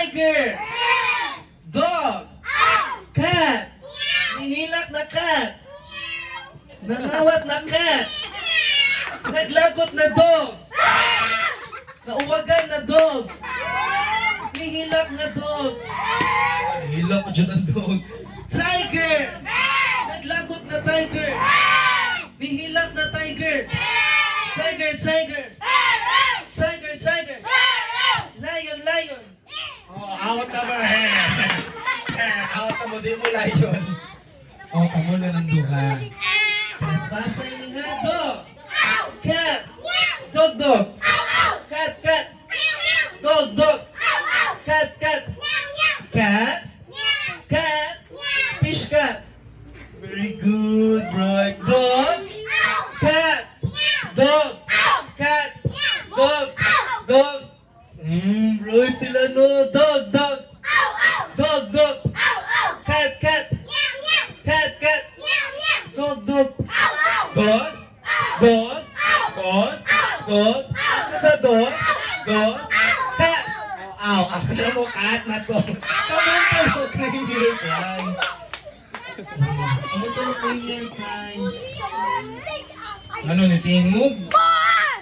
Tiger. Dog. Cat. Nihilak na cat. Nangawat na cat. Naglagot na dog. Nauwagan na dog. Nihilak na dog. Nihilak ko dyan ang dog. Tiger. Naglagot na tiger. Nihilak na tiger. Tiger, tiger. Tiger, tiger. Lion, lion. Oh, awat na ba? Awat na mo, di mo lion. Oh, kamulo ng duha. Basay ni nga dog. Cat. Dog, dog. Cat, cat. Dog, dog. Cat, cat. Cat. Cat. Fish cat. Very good, bro. Dog. Cat. Dog. Cat. Dog. Dog. Bro, sila no. Dog, dog. Dog, dog. Cat, cat. Cat, cat. Dog, dog. Dog. Dog. Dog. Dog. Asa sa dog? Dog. Cat. Aw, ako na mo kat na to. Kamuntulok na yung ear sign. Kamuntulok na yung ear sign. Ano ni tingog?